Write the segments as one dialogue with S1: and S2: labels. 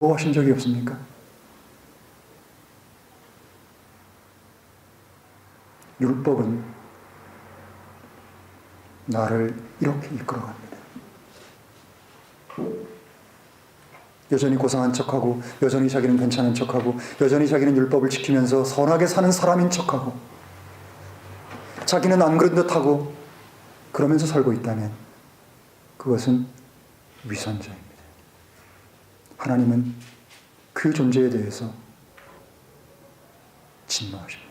S1: 하신 적이 없습니까? 율법은 나를 이렇게 이끌어갑니다. 여전히 고상한 척하고, 여전히 자기는 괜찮은 척하고, 여전히 자기는 율법을 지키면서 선하게 사는 사람인 척하고, 자기는 안 그런 듯하고 그러면서 살고 있다면 그것은 위선자입니다. 하나님은 그 존재에 대해서 진노하십니다.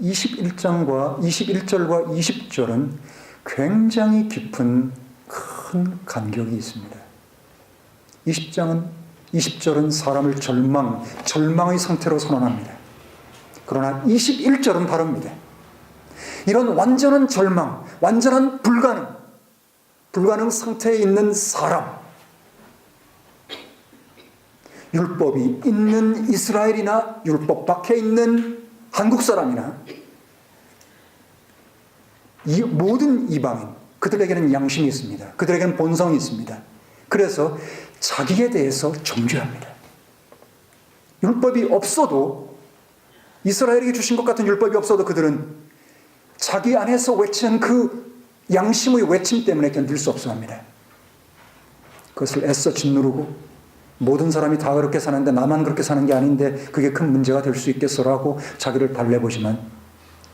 S1: 21장과 21절과 20절은 굉장히 깊은 큰 간격이 있습니다. 20절은 사람을 절망의 상태로 선언합니다. 그러나 21절은 다릅니다. 이런 완전한 절망, 완전한 불가능 상태에 있는 사람, 율법이 있는 이스라엘이나 율법 밖에 있는 한국 사람이나 이 모든 이방인, 그들에게는 양심이 있습니다. 그들에게는 본성이 있습니다. 그래서 자기에 대해서 정죄합니다. 율법이 없어도, 이스라엘에게 주신 것 같은 율법이 없어도 그들은 자기 안에서 외치는 그 양심의 외침 때문에 견딜 수 없어 합니다. 그것을 애써 짓누르고, 모든 사람이 다 그렇게 사는데 나만 그렇게 사는 게 아닌데 그게 큰 문제가 될 수 있겠어라고 자기를 달래보지만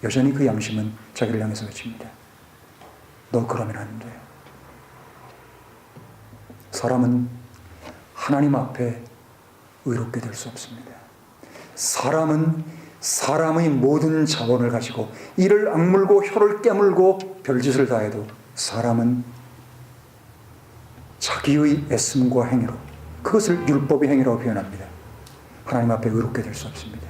S1: 여전히 그 양심은 자기를 향해서 외칩니다. 너 그러면 안 돼. 사람은 하나님 앞에 의롭게 될 수 없습니다. 사람은 사람의 모든 자원을 가지고 이를 악물고 혀를 깨물고 별짓을 다해도 사람은 자기의 애씀과 행위로, 그것을 율법의 행위라고 표현합니다. 하나님 앞에 의롭게 될 수 없습니다.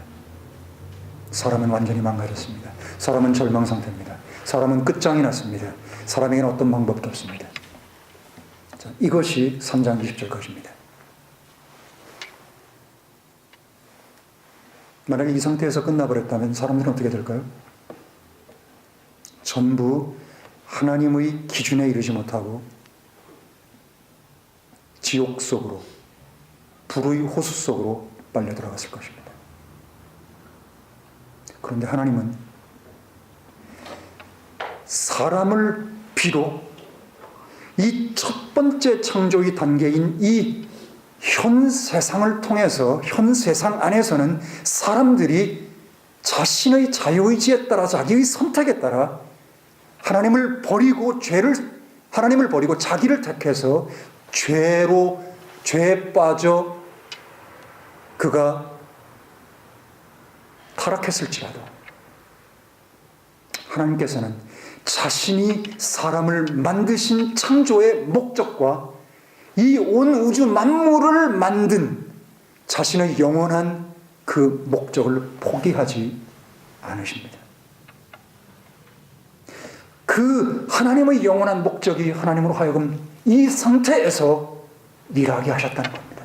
S1: 사람은 완전히 망가졌습니다. 사람은 절망 상태입니다. 사람은 끝장이 났습니다. 사람에게는 어떤 방법도 없습니다. 자, 이것이 3장 20절 것입니다. 만약에 이 상태에서 끝나버렸다면 사람들은 어떻게 될까요? 전부 하나님의 기준에 이르지 못하고 지옥 속으로, 불의 호수 속으로 빨려 들어갔을 것입니다. 그런데 하나님은 사람을 비로 이 첫 번째 창조의 단계인 이 현 세상을 통해서, 현 세상 안에서는 사람들이 자신의 자유의지에 따라, 자기의 선택에 따라 하나님을 버리고 자기를 택해서 죄에 빠져 그가 타락했을지라도 하나님께서는 자신이 사람을 만드신 창조의 목적과 이 온 우주 만물을 만든 자신의 영원한 그 목적을 포기하지 않으십니다. 그 하나님의 영원한 목적이 하나님으로 하여금 이 상태에서 일하게 하셨다는 겁니다.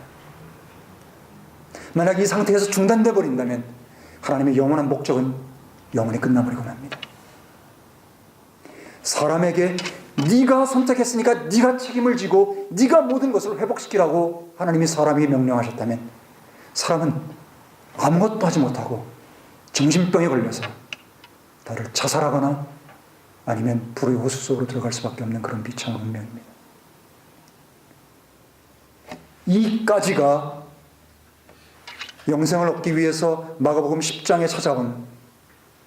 S1: 만약 이 상태에서 중단돼 버린다면 하나님의 영원한 목적은 영원히 끝나버리고 맙니다. 사람에게 네가 선택했으니까 네가 책임을 지고 네가 모든 것을 회복시키라고 하나님이 사람에게 명령하셨다면 사람은 아무것도 하지 못하고 정신병에 걸려서 나를 자살하거나 아니면 불의 호수 속으로 들어갈 수밖에 없는 그런 비참한 운명입니다. 이까지가 영생을 얻기 위해서 마가복음 10장에 찾아온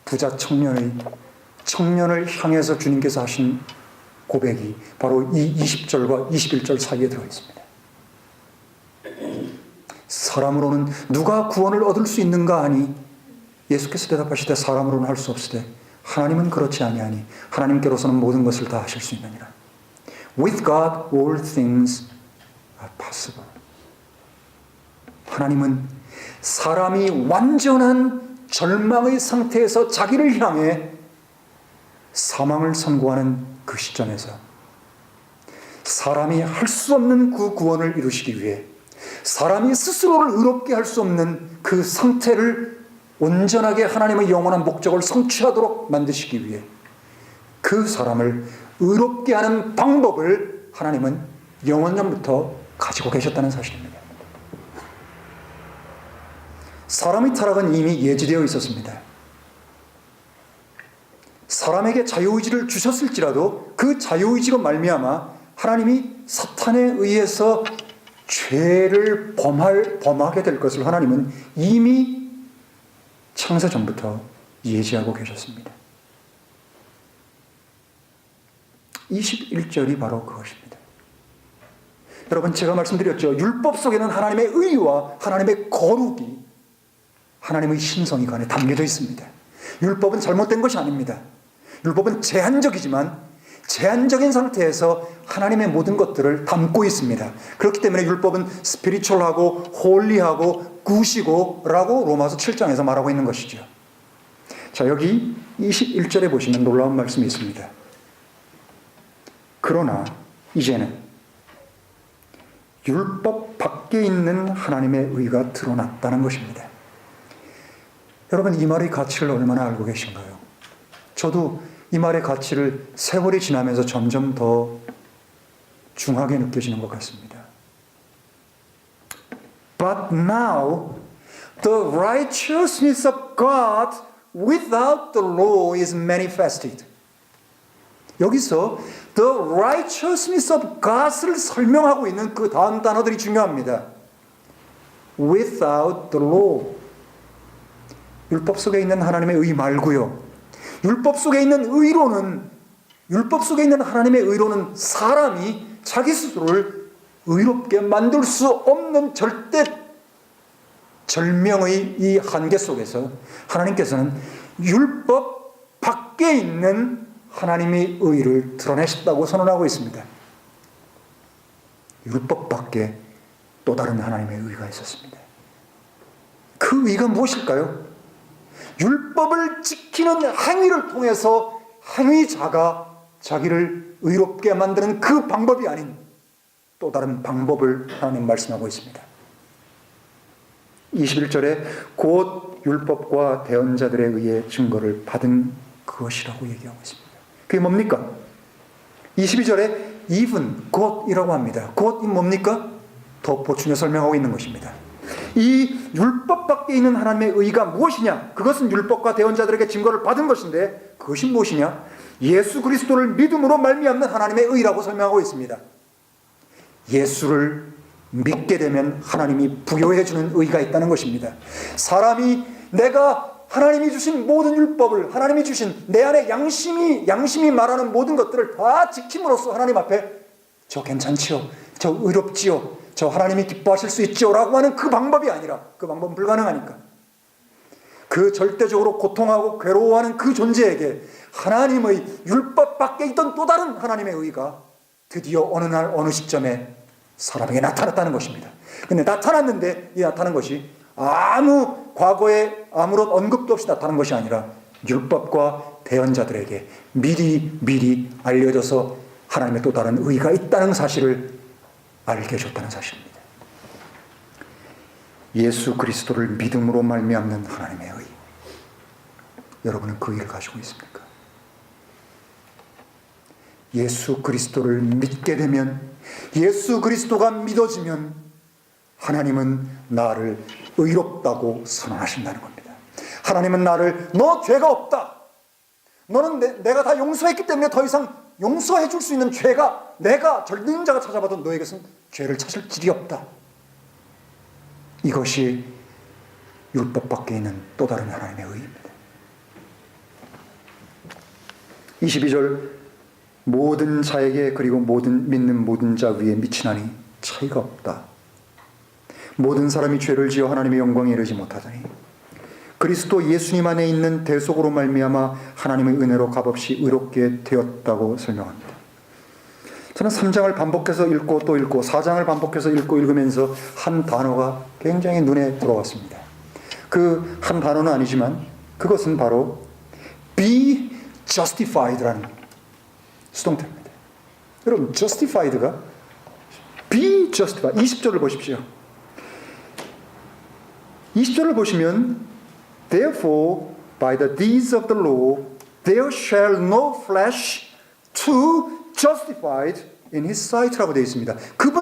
S1: 부자 청년을 향해서 주님께서 하신 고백이 바로 이 20절과 21절 사이에 들어 있습니다. 사람으로는 누가 구원을 얻을 수 있는가 하니 예수께서 대답하시되 사람으로는 할 수 없으되 하나님은 그렇지 아니하니 하나님께로서는 모든 것을 다 하실 수 있느니라. With God all things are possible. 하나님은 사람이 완전한 절망의 상태에서 자기를 향해 사망을 선고하는 그 시점에서 사람이 할 수 없는 그 구원을 이루시기 위해, 사람이 스스로를 의롭게 할 수 없는 그 상태를 온전하게 하나님의 영원한 목적을 성취하도록 만드시기 위해 그 사람을 의롭게 하는 방법을 하나님은 영원전부터 가지고 계셨다는 사실입니다. 사람의 타락은 이미 예지되어 있었습니다. 사람에게 자유의지를 주셨을지라도 그 자유의지로 말미암아 하나님이 사탄에 의해서 죄를 범하게 될 것을 하나님은 이미 창세 전부터 예지하고 계셨습니다. 21절이 바로 그것입니다. 여러분, 제가 말씀드렸죠. 율법 속에는 하나님의 의와 하나님의 거룩이, 하나님의 신성이 그 안에 담겨져 있습니다. 율법은 잘못된 것이 아닙니다. 율법은 제한적이지만 제한적인 상태에서 하나님의 모든 것들을 담고 있습니다. 그렇기 때문에 율법은 스피리추얼하고 홀리하고 굿이고 라고 로마서 7장에서 말하고 있는 것이죠. 자, 여기 21절에 보시면 놀라운 말씀이 있습니다. 그러나 이제는 율법 밖에 있는 하나님의 의가 드러났다는 것입니다. 여러분, 이 말의 가치를 얼마나 알고 계신가요? 저도 이 말의 가치를 세월이 지나면서 점점 더 중하게 느껴지는 것 같습니다. But now the righteousness of God without the law is manifested. 여기서 the righteousness of God을 설명하고 있는 그 다음 단어들이 중요합니다. Without the law. 율법 속에 있는 하나님의 의 말고요. 율법 속에 있는 의로는, 율법 속에 있는 하나님의 의로는 사람이 자기 스스로를 의롭게 만들 수 없는 절대 절명의 이 한계 속에서 하나님께서는 율법 밖에 있는 하나님의 의를 드러내셨다고 선언하고 있습니다. 율법 밖에 또 다른 하나님의 의가 있었습니다. 그 의가 무엇일까요? 율법을 지키는 행위를 통해서 행위자가 자기를 의롭게 만드는 그 방법이 아닌 또 다른 방법을 하나님 말씀하고 있습니다. 21절에 곧 율법과 대언자들에 의해 증거를 받은 그것이라고 얘기하고 있습니다. 그게 뭡니까? 22절에 even, 곧이라고 합니다. 곧이 뭡니까? 더 보충해 설명하고 있는 것입니다. 이 율법 밖에 있는 하나님의 의가 무엇이냐? 그것은 율법과 대언자들에게 증거를 받은 것인데 그것이 무엇이냐? 예수 그리스도를 믿음으로 말미암는 하나님의 의라고 설명하고 있습니다. 예수를 믿게 되면 하나님이 부여해 주는 의가 있다는 것입니다. 사람이 내가 하나님이 주신 모든 율법을, 하나님이 주신 내 안에 양심이 말하는 모든 것들을 다 지킴으로써 하나님 앞에 저 괜찮지요, 저 의롭지요, 저 하나님이 기뻐하실 수 있지요 라고 하는 그 방법이 아니라, 그 방법은 불가능하니까, 그 절대적으로 고통하고 괴로워하는 그 존재에게 하나님의 율법 밖에 있던 또 다른 하나님의 의가 드디어 어느 날 어느 시점에 사람에게 나타났다는 것입니다. 근데 나타났는데 이 나타난 것이 아무 과거에 아무런 언급도 없이 나타난 것이 아니라 율법과 대언자들에게 미리 알려져서 하나님의 또 다른 의가 있다는 사실을 알게 해줬다는 사실입니다. 예수 그리스도를 믿음으로 말미암는 하나님의 의. 여러분은 그 의를 가지고 있습니까? 예수 그리스도를 믿게 되면, 예수 그리스도가 믿어지면 하나님은 나를 의롭다고 선언하신다는 겁니다. 하나님은 나를, 너 죄가 없다, 너는 내가 다 용서했기 때문에 더 이상 용서해 줄 수 있는 죄가, 내가 절대인 자가 찾아봐도 너에게서는 죄를 찾을 길이 없다. 이것이 율법 밖에 있는 또 다른 하나님의 의입니다. 22절, 모든 자에게 그리고 믿는 모든 자 위에 미치나니 차이가 없다. 모든 사람이 죄를 지어 하나님의 영광에 이르지 못하더니 그리스도 예수님 안에 있는 대속으로 말미암아 하나님의 은혜로 값없이 의롭게 되었다고 설명합니다. 저는 3장을 반복해서 읽고 또 읽고 4장을 반복해서 읽으면서 한 단어가 굉장히 눈에 들어왔습니다. 그 한 단어는 아니지만 그것은 바로 be justified라는 수동태입니다. 여러분, justified가 be justified, 20절을 보십시오. 20절을 보시면 Therefore, by the deeds of the law, there shall no flesh to justified in his sight라고 되어 있습니다. 그분